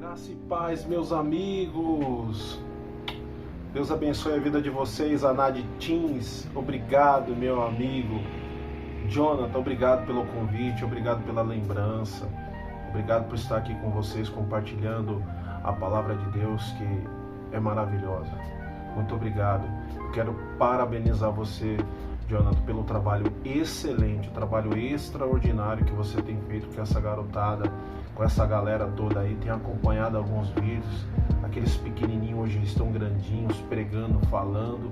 Graça e paz, meus amigos. Deus abençoe a vida de vocês. Anade Teens, obrigado, meu amigo. Jonathan, obrigado pelo convite, obrigado pela lembrança. Obrigado por estar aqui com vocês, compartilhando a palavra de Deus, que é maravilhosa. Muito obrigado. Eu quero parabenizar você, Jonathan, pelo trabalho excelente, o trabalho extraordinário que você tem feito com essa garotada, com essa galera toda aí. Tem acompanhado alguns vídeos, aqueles pequenininhos hoje estão grandinhos, pregando, falando.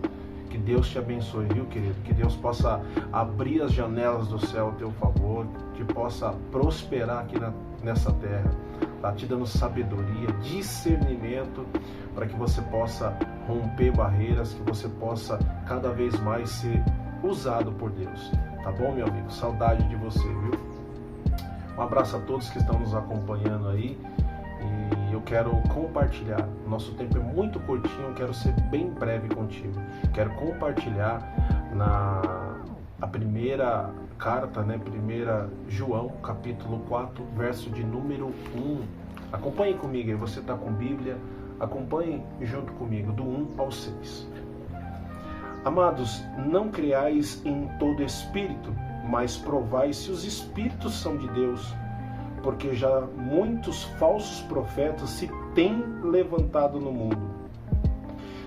Que Deus te abençoe, viu, querido? Que Deus possa abrir as janelas do céu a teu favor, que possa prosperar aqui nessa terra. Tá te dando sabedoria, discernimento, para que você possa romper barreiras, que você possa cada vez mais ser usado por Deus. Tá bom, meu amigo? Saudade de você, viu? Um abraço a todos que estão nos acompanhando aí. E eu quero compartilhar. Nosso tempo é muito curtinho, eu quero ser bem breve contigo. Quero compartilhar a primeira carta, né? 1 João, capítulo 4, verso de número 1. Acompanhe comigo aí, você está com Bíblia, acompanhe junto comigo, do 1 ao 6. Amados, não creais em todo espírito, mas provai se os espíritos são de Deus, porque já muitos falsos profetas se têm levantado no mundo.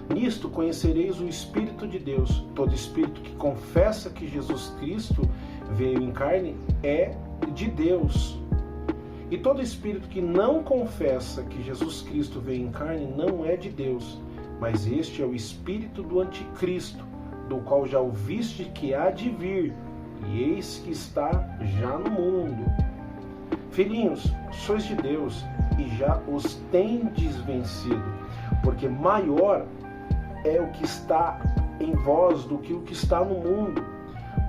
Nisto conhecereis o Espírito de Deus. Todo espírito que confessa que Jesus Cristo veio em carne é de Deus. E todo espírito que não confessa que Jesus Cristo veio em carne não é de Deus, mas este é o espírito do anticristo, do qual já ouviste que há de vir, e eis que está já no mundo. Filhinhos, sois de Deus e já os tendes vencido, porque maior é o que está em vós do que o que está no mundo.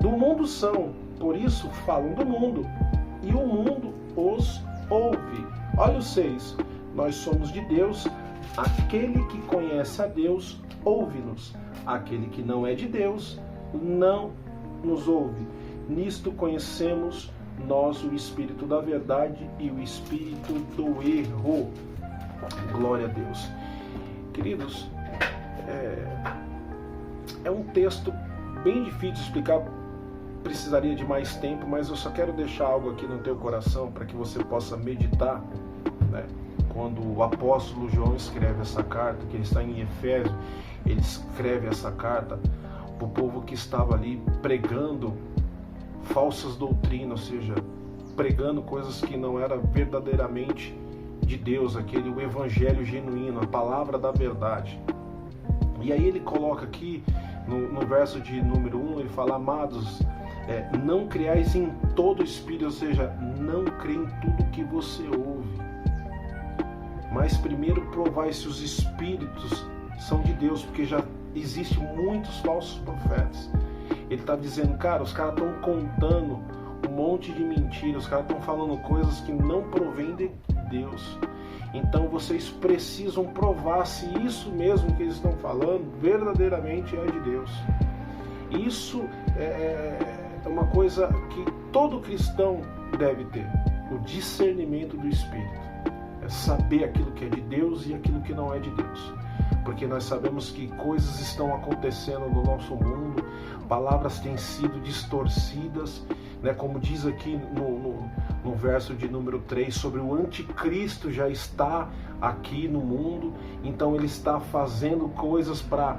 Do mundo são, por isso falam do mundo, e o mundo os ouve. Olha o 6. Nós somos de Deus, aquele que conhece a Deus ouve-nos, aquele que não é de Deus não nos ouve. Nisto conhecemos nós o espírito da verdade e o espírito do erro. Glória a Deus. Queridos, é um texto bem difícil de explicar, precisaria de mais tempo, mas eu só quero deixar algo aqui no teu coração para que você possa meditar, né? Quando o apóstolo João escreve essa carta, que ele está em Efésio, ele escreve essa carta para o povo que estava ali pregando falsas doutrinas, ou seja, pregando coisas que não era verdadeiramente de Deus, o evangelho genuíno, a palavra da verdade. E aí ele coloca aqui no verso de número 1, ele fala: amados, não creais em todo espírito, ou seja, não crê em tudo que você ouve, mas primeiro provai se os espíritos são de Deus, porque já existem muitos falsos profetas. Ele está dizendo, cara, os caras estão contando um monte de mentiras, os caras estão falando coisas que não provêm de Deus. Então vocês precisam provar se isso mesmo que eles estão falando verdadeiramente é de Deus. Isso é uma coisa que todo cristão deve ter, o discernimento do Espírito. É saber aquilo que é de Deus e aquilo que não é de Deus. Porque nós sabemos que coisas estão acontecendo no nosso mundo, palavras têm sido distorcidas, né? Como diz aqui no verso de número 3, sobre o anticristo já está aqui no mundo, então ele está fazendo coisas para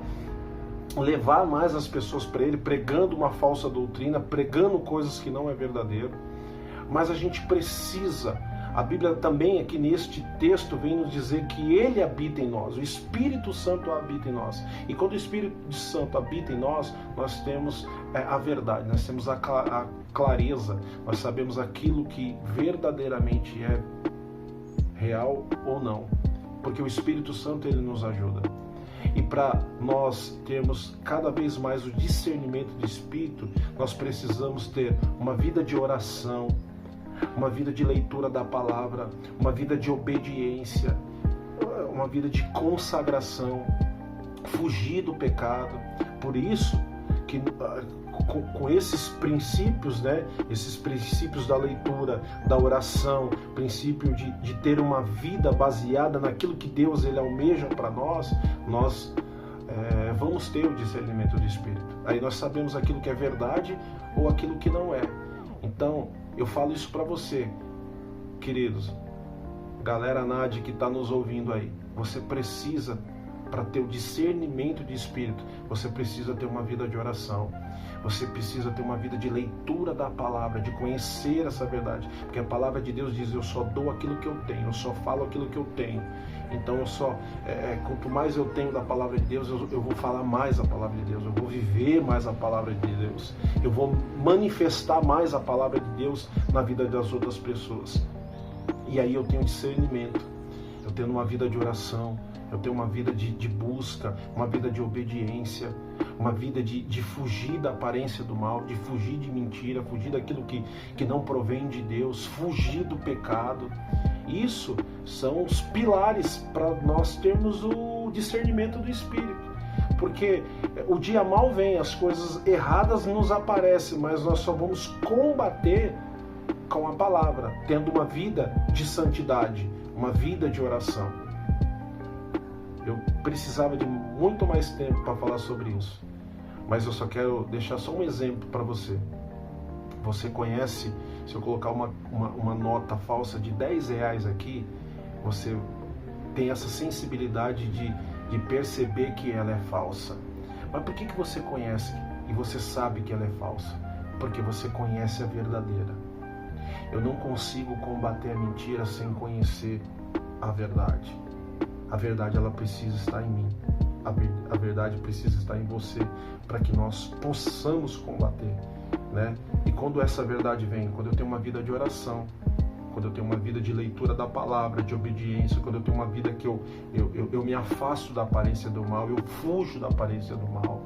levar mais as pessoas para ele, pregando uma falsa doutrina, pregando coisas que não é verdadeiro. Mas a gente precisa, a Bíblia também aqui neste texto vem nos dizer que Ele habita em nós, o Espírito Santo habita em nós. E quando o Espírito Santo habita em nós, nós temos a verdade, nós temos a clareza, nós sabemos aquilo que verdadeiramente é real ou não. Porque o Espírito Santo, ele nos ajuda. E para nós termos cada vez mais o discernimento do Espírito, nós precisamos ter uma vida de oração, uma vida de leitura da palavra, uma vida de obediência, uma vida de consagração, fugir do pecado. Por isso que com esses princípios, né? Esses princípios da leitura, da oração, princípio de ter uma vida baseada naquilo que Deus ele almeja para nós, nós vamos ter o discernimento do Espírito. Aí nós sabemos aquilo que é verdade ou aquilo que não é. Então, eu falo isso para você, queridos, galera NAD que está nos ouvindo aí, você precisa, para ter o discernimento de Espírito, você precisa ter uma vida de oração. Você precisa ter uma vida de leitura da palavra, de conhecer essa verdade. Porque a palavra de Deus diz, eu só dou aquilo que eu tenho, eu só falo aquilo que eu tenho. Então quanto mais eu tenho da palavra de Deus, eu vou falar mais a palavra de Deus, eu vou viver mais a palavra de Deus. Eu vou manifestar mais a palavra de Deus na vida das outras pessoas. E aí eu tenho discernimento, eu tenho uma vida de oração, eu tenho uma vida de busca, uma vida de obediência, uma vida de fugir da aparência do mal, de fugir de mentira, fugir daquilo que não provém de Deus, fugir do pecado. Isso são os pilares para nós termos o discernimento do Espírito. Porque o dia mal vem, as coisas erradas nos aparecem, mas nós só vamos combater com a palavra, tendo uma vida de santidade, uma vida de oração. Eu precisava de muito mais tempo para falar sobre isso, mas eu só quero deixar só um exemplo para você. Você conhece, se eu colocar uma nota falsa de R$10 aqui, você tem essa sensibilidade de perceber que ela é falsa. Mas por que você conhece e você sabe que ela é falsa? Porque você conhece a verdadeira. Eu não consigo combater a mentira sem conhecer a verdade. A verdade ela precisa estar em mim. A verdade precisa estar em você para que nós possamos combater, né? E quando essa verdade vem, quando eu tenho uma vida de oração, quando eu tenho uma vida de leitura da palavra, de obediência, quando eu tenho uma vida que eu me afasto da aparência do mal, eu fujo da aparência do mal,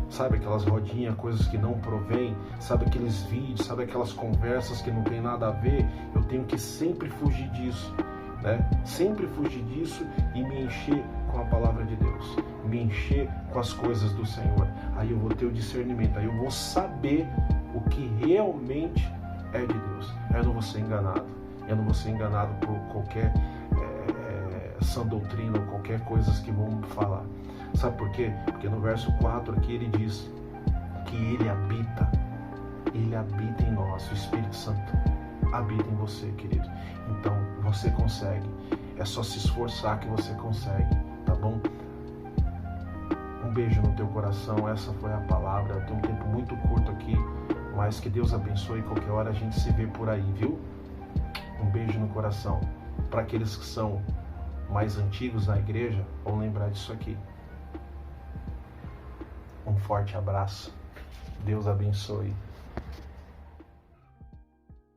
sabe aquelas rodinhas, coisas que não provém, sabe aqueles vídeos, sabe aquelas conversas que não tem nada a ver, eu tenho que sempre fugir disso, né? Sempre fugir disso e me encher com a palavra de Deus, me encher com as coisas do Senhor. Aí eu vou ter o discernimento, aí eu vou saber o que realmente é de Deus. Aí eu não vou ser enganado, eu não vou ser enganado por qualquer sã doutrina ou qualquer coisa que vão falar. Sabe por quê? Porque no verso 4 aqui ele diz que Ele habita em nós, o Espírito Santo habita em você, querido. Então você consegue, é só se esforçar que você consegue, tá bom? Um beijo no teu coração, essa foi a palavra. Eu tenho um tempo muito curto aqui, mas que Deus abençoe. Qualquer hora a gente se vê por aí, viu? Um beijo no coração. Para aqueles que são mais antigos na igreja, vão lembrar disso aqui. Um forte abraço. Deus abençoe.